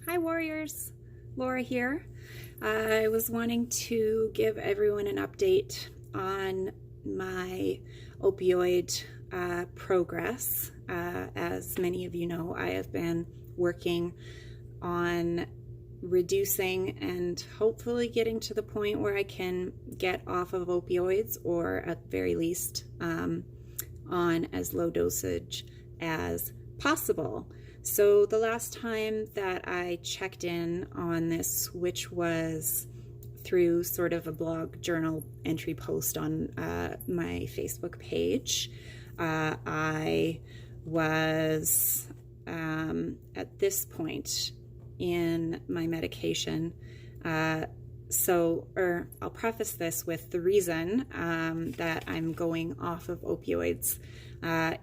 Hi warriors, Laura here. I was wanting to give everyone an update on my opioid progress. As many of you know, I have been working on reducing and hopefully getting to the point where I can get off of opioids, or at the very least on as low dosage as possible. So the last time that I checked in on this, which was through sort of a blog journal entry post on my Facebook page, I was at this point in my medication. I'll preface this with the reason that I'm going off of opioids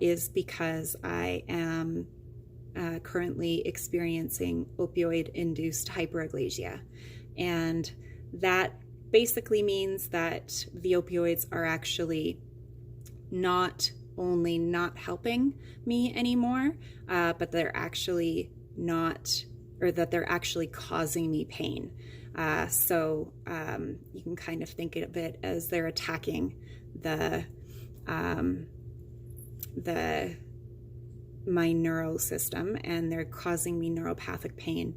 is because I am currently experiencing opioid-induced hyperaglasia. And that basically means that the opioids are actually not only not helping me anymore, but they're actually they're actually causing me pain. So you can kind of think of it as they're attacking my neurosystem, and they're causing me neuropathic pain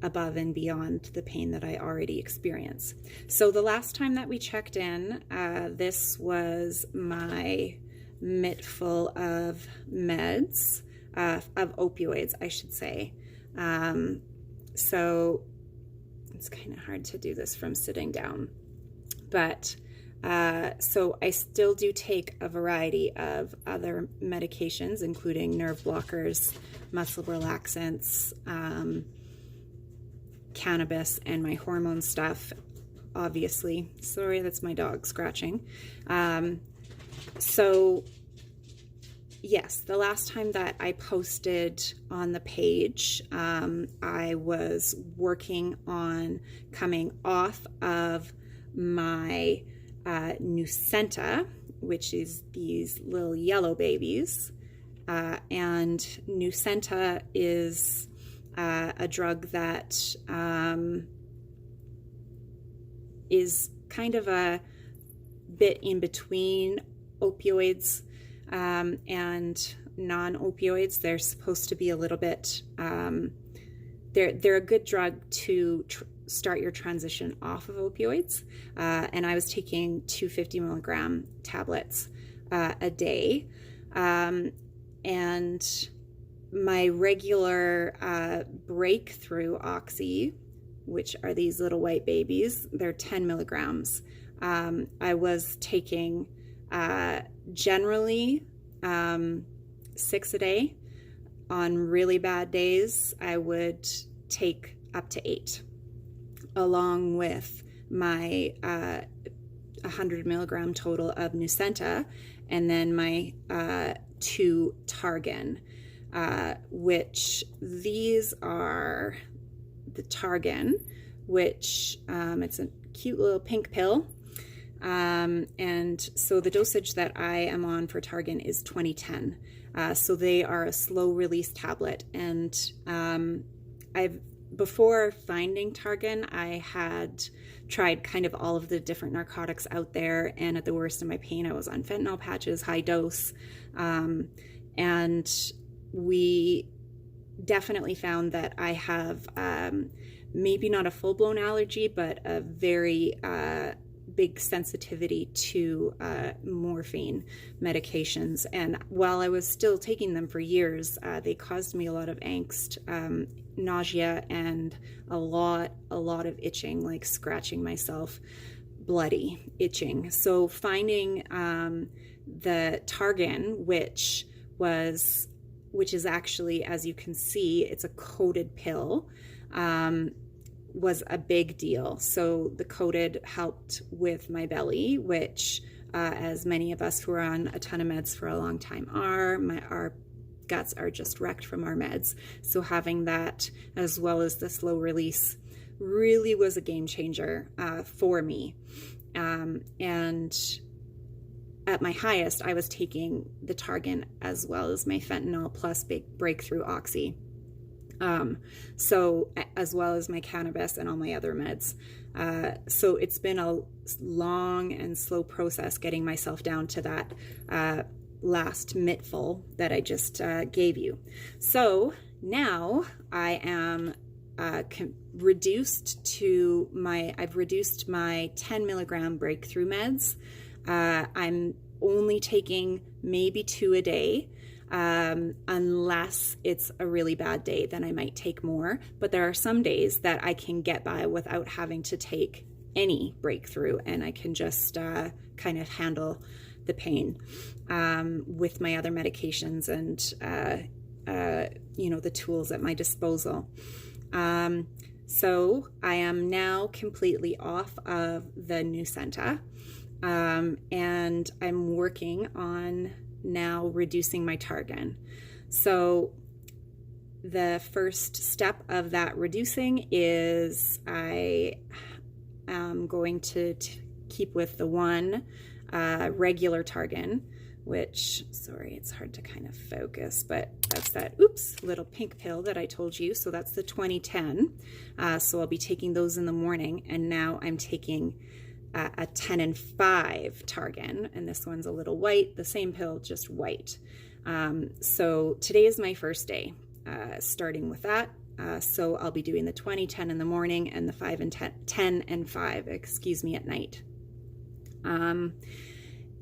above and beyond the pain that I already experience. So the last time that we checked in, this was my mitt full of meds, of opioids, I should say. So it's kind of hard to do this from sitting down, but so I still do take a variety of other medications, including nerve blockers, muscle relaxants, cannabis, and my hormone stuff, obviously. Sorry, that's my dog scratching. So yes, the last time that I posted on the page, I was working on coming off of my Nucenta, which is these little yellow babies. And Nucenta is a drug that is kind of a bit in between opioids and non-opioids. They're supposed to be a little bit, they're a good drug to start your transition off of opioids. And I was taking 250 milligram tablets a day. And my regular breakthrough oxy, which are these little white babies, they're 10 milligrams. I was taking generally 6 a day. On really bad days, I would take up to 8, along with my 100 milligram total of Nucenta, and then my 2 Targan, which these are the Targan, which it's a cute little pink pill. And so the dosage that I am on for Targan is 2010. So they are a slow release tablet. And before finding Targan, I had tried kind of all of the different narcotics out there. And at the worst of my pain, I was on fentanyl patches, high dose. And we definitely found that I have maybe not a full-blown allergy, but a very big sensitivity to morphine medications. And while I was still taking them for years, they caused me a lot of angst, nausea, and a lot of itching, like scratching myself, bloody itching. So finding the Targan, which is actually, as you can see, it's a coated pill, was a big deal. So the coated helped with my belly, which as many of us who are on a ton of meds for a long time our guts are just wrecked from our meds. So having that, as well as the slow release, really was a game changer for me. And at my highest, I was taking the Targan as well as my fentanyl plus big breakthrough oxy. So as well as my cannabis and all my other meds. So it's been a long and slow process getting myself down to that last mittful that I just gave you. So now I am I've reduced my 10 milligram breakthrough meds. I'm only taking maybe 2 a day. Unless it's a really bad day, then I might take more. But there are some days that I can get by without having to take any breakthrough, and I can just kind of handle the pain with my other medications and the tools at my disposal. So I am now completely off of the Nucenta, and I'm working on now reducing my Targan. So the first step of that reducing is I am going to keep with the one regular Targan, which, sorry, it's hard to kind of focus, but that's that, little pink pill that I told you. So that's the 2010. So I'll be taking those in the morning, and now I'm taking a 10 and 5 Targan, and this one's a little white, the same pill, just white. So today is my first day, starting with that. So I'll be doing the 20, 10 in the morning and the 5 and 10 and 5, at night.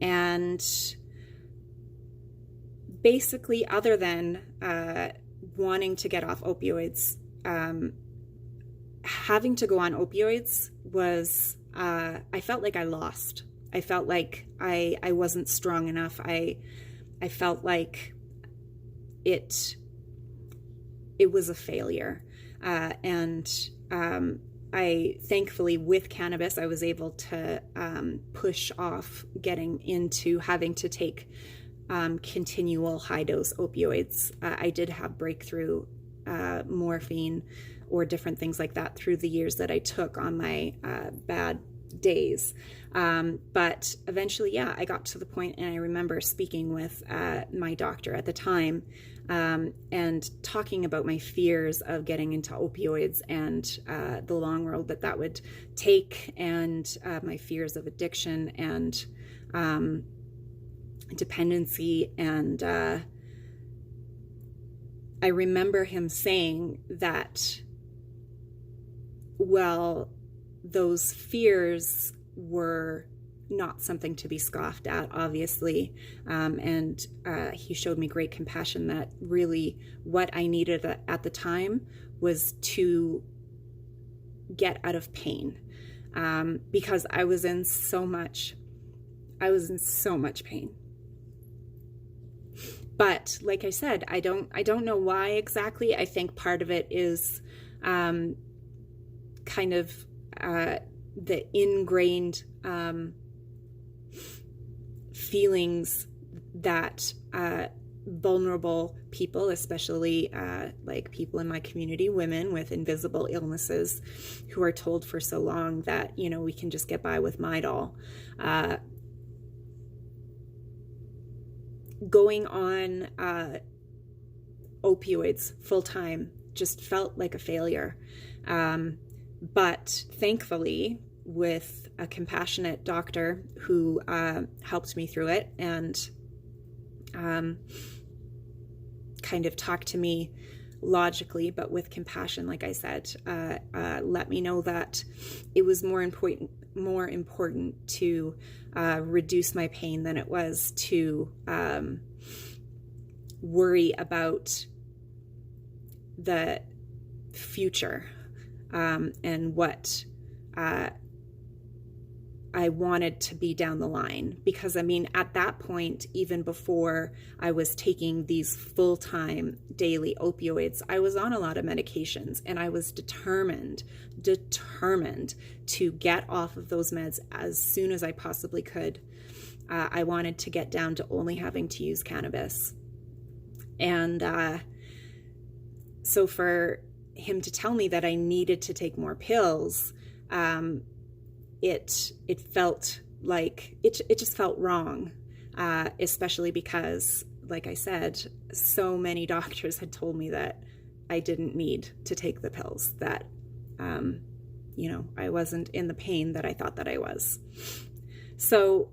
And basically, other than wanting to get off opioids, having to go on opioids was, I felt like I lost. I felt like I wasn't strong enough. I felt like it was a failure. And I thankfully, with cannabis, I was able to push off getting into having to take continual high dose opioids. I did have breakthrough morphine or different things like that through the years that I took on my bad days. But eventually, I got to the point, and I remember speaking with my doctor at the time and talking about my fears of getting into opioids and the long road that would take, and my fears of addiction and dependency. And I remember him saying that, well, those fears were not something to be scoffed at, obviously. And he showed me great compassion that really what I needed at the time was to get out of pain, because I was in so much pain. But like I said, I don't know why exactly. I think part of it is kind of the ingrained feelings that vulnerable people, especially like people in my community, women with invisible illnesses, who are told for so long that, we can just get by with Midol. Going on opioids full time just felt like a failure. But thankfully, with a compassionate doctor who helped me through it and kind of talked to me logically, but with compassion, like I said, let me know that it was more important to reduce my pain than it was to worry about the future and what I wanted to be down the line. Because at that point, even before I was taking these full-time daily opioids, I was on a lot of medications, and I was determined to get off of those meds as soon as I possibly could. I wanted to get down to only having to use cannabis. And so for him to tell me that I needed to take more pills, it felt like it just felt wrong, especially because, like I said, so many doctors had told me that I didn't need to take the pills, that, I wasn't in the pain that I thought that I was. So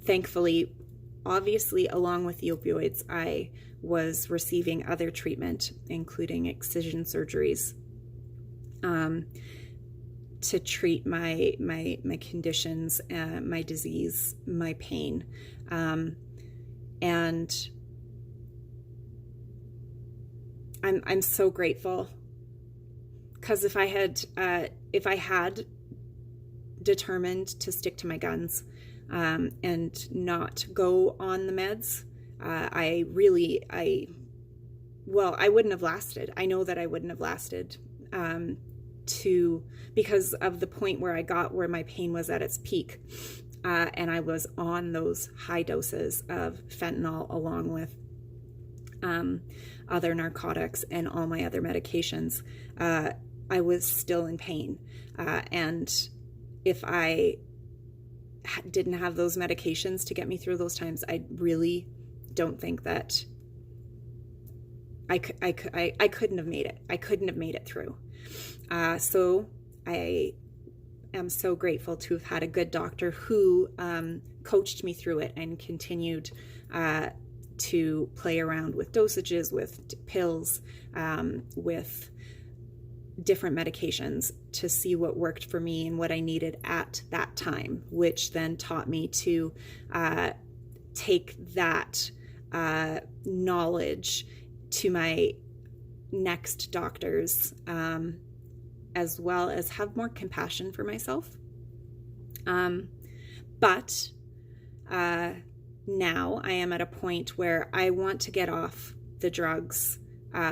thankfully, obviously, along with the opioids, I was receiving other treatment, including excision surgeries, to treat my conditions, my disease, my pain, and I'm so grateful, because if I had determined to stick to my guns, and not go on the meds, I wouldn't have lasted. I know that I wouldn't have lasted, because of the point where I got where my pain was at its peak, and I was on those high doses of fentanyl along with other narcotics and all my other medications. I was still in pain, and if I didn't have those medications to get me through those times, I really don't think that I couldn't have made it. I couldn't have made it through. So I am so grateful to have had a good doctor who coached me through it and continued to play around with dosages, with pills, with different medications to see what worked for me and what I needed at that time, which then taught me to take that knowledge to my next doctors, as well as have more compassion for myself. But now I am at a point where I want to get off the drugs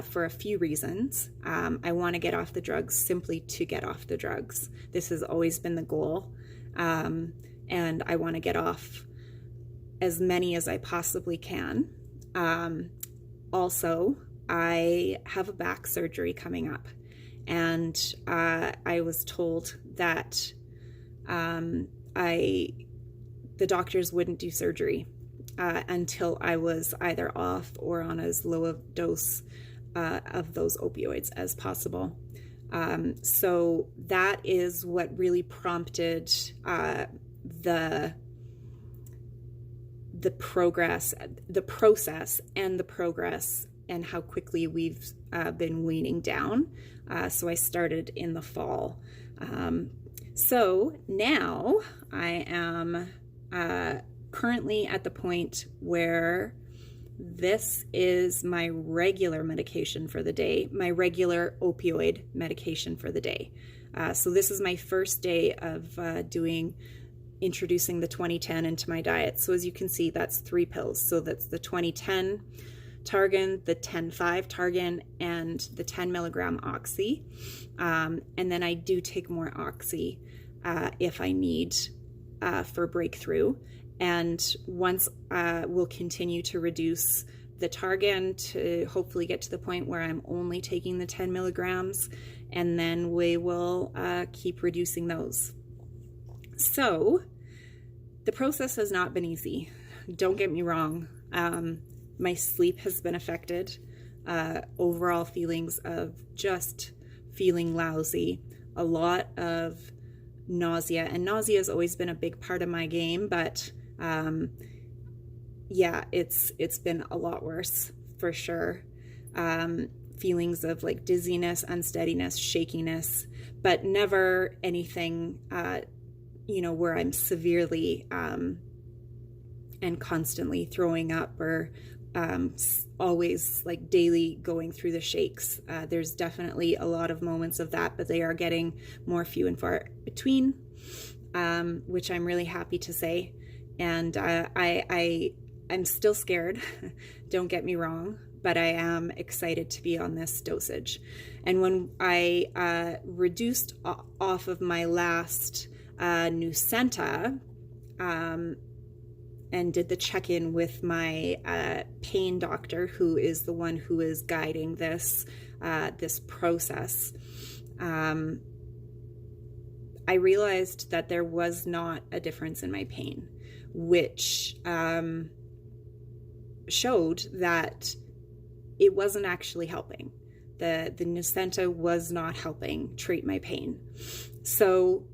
for a few reasons. I want to get off the drugs simply to get off the drugs. This has always been the goal. And I want to get off as many as I possibly can. Also, I have a back surgery coming up, and I was told that the doctors wouldn't do surgery until I was either off or on as low a dose of those opioids as possible. So that is what really prompted the process and how quickly we've been weaning down. So I started in the fall. So now I am currently at the point where this is my regular medication for the day, my regular opioid medication for the day. So this is my first day of introducing the 2010 into my diet. So as you can see, that's 3 pills. So that's the 2010 Targan, the 10-5 Targan, and the 10 milligram Oxy. And then I do take more Oxy if I need for breakthrough. And once we'll continue to reduce the Targan to hopefully get to the point where I'm only taking the 10 milligrams, and then we will keep reducing those. So the process has not been easy. Don't get me wrong. My sleep has been affected. Overall feelings of just feeling lousy. A lot of nausea, and nausea has always been a big part of my game, but yeah, it's been a lot worse for sure. Feelings of like dizziness, unsteadiness, shakiness, but never anything, where I'm severely and constantly throwing up or always like daily going through the shakes. There's definitely a lot of moments of that, but they are getting more few and far between, which I'm really happy to say. And I'm still scared, don't get me wrong, but I am excited to be on this dosage. And when I reduced off of my last Nucenta, and did the check-in with my pain doctor, who is the one who is guiding this process, I realized that there was not a difference in my pain, which showed that it wasn't actually helping. The Nucenta was not helping treat my pain. So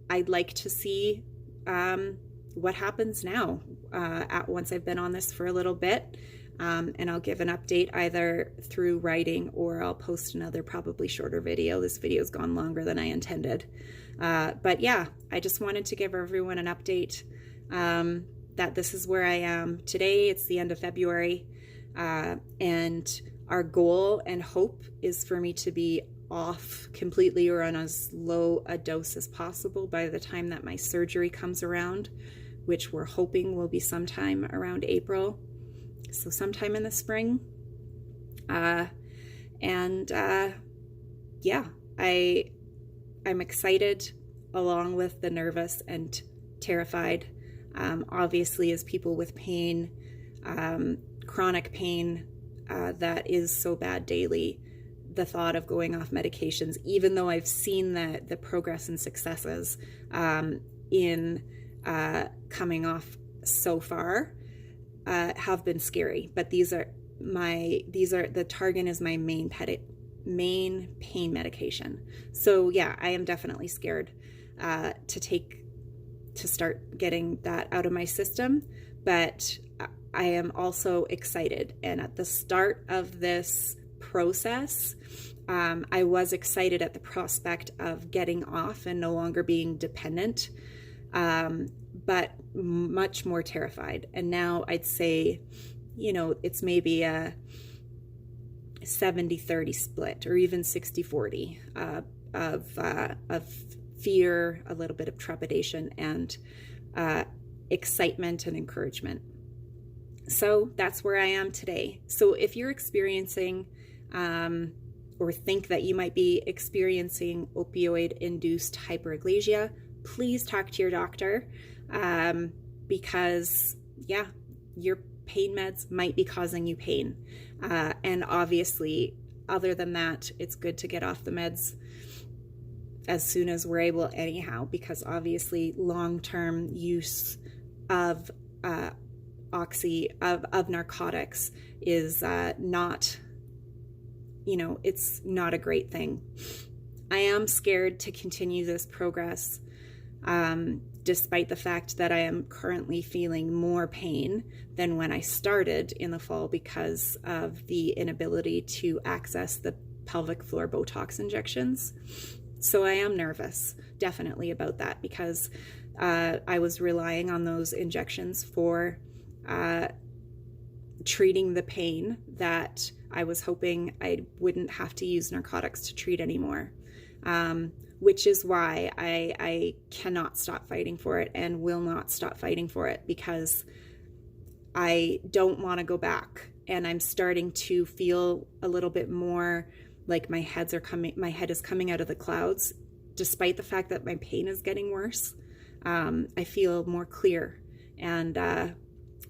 I'd like to see what happens now once I've been on this for a little bit. And I'll give an update either through writing, or I'll post another probably shorter video. This video's gone longer than I intended. But yeah, I just wanted to give everyone an update that this is where I am today. It's the end of February. And our goal and hope is for me to be off completely or on as low a dose as possible by the time that my surgery comes around, which we're hoping will be sometime around April. So sometime in the spring. Yeah, I'm excited along with the nervous and terrified. Obviously, as people with pain, chronic pain that is so bad daily, the thought of going off medications, even though I've seen the progress and successes in coming off so far, have been scary. But the Targan is my main pain medication. So yeah, I am definitely scared to start getting that out of my system, but I am also excited. And at the start of this process, I was excited at the prospect of getting off and no longer being dependent, but much more terrified. And now I'd say, it's maybe a 70-30 split, or even 60-40 of fear, a little bit of trepidation, and excitement and encouragement. So that's where I am today. So if you're experiencing or think that you might be experiencing opioid-induced hyperglycemia, please talk to your doctor, because yeah, your pain meds might be causing you pain. And obviously, other than that, it's good to get off the meds as soon as we're able anyhow, because obviously long-term use of narcotics is not, it's not a great thing. I am scared to continue this progress, despite the fact that I am currently feeling more pain than when I started in the fall because of the inability to access the pelvic floor Botox injections. So I am nervous, definitely, about that, because I was relying on those injections for treating the pain that I was hoping I wouldn't have to use narcotics to treat anymore. Which is why I cannot stop fighting for it and will not stop fighting for it, because I don't want to go back. And I'm starting to feel a little bit more like my head is coming out of the clouds, despite the fact that my pain is getting worse. I feel more clear. And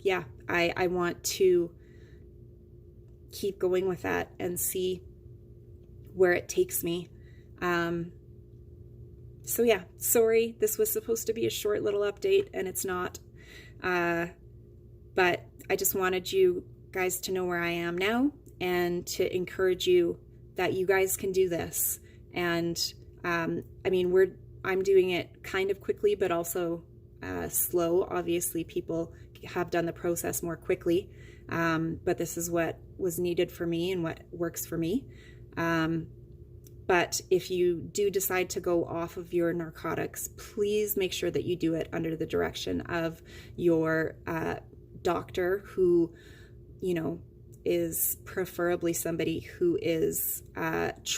yeah, I want to keep going with that and see where it takes me. So yeah, sorry, this was supposed to be a short little update and it's not, but I just wanted you guys to know where I am now and to encourage you that you guys can do this. And I mean, I'm doing it kind of quickly, but also slow. Obviously, people have done the process more quickly, but this is what was needed for me and what works for me. But if you do decide to go off of your narcotics, please make sure that you do it under the direction of your doctor, who, is preferably somebody who is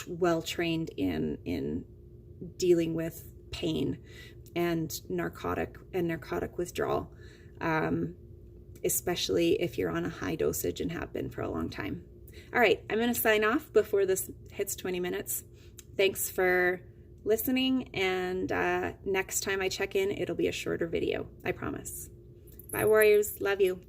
well trained in dealing with pain and narcotic withdrawal, especially if you're on a high dosage and have been for a long time. All right, I'm going to sign off before this hits 20 minutes. Thanks for listening, and next time I check in, it'll be a shorter video, I promise. Bye, warriors. Love you.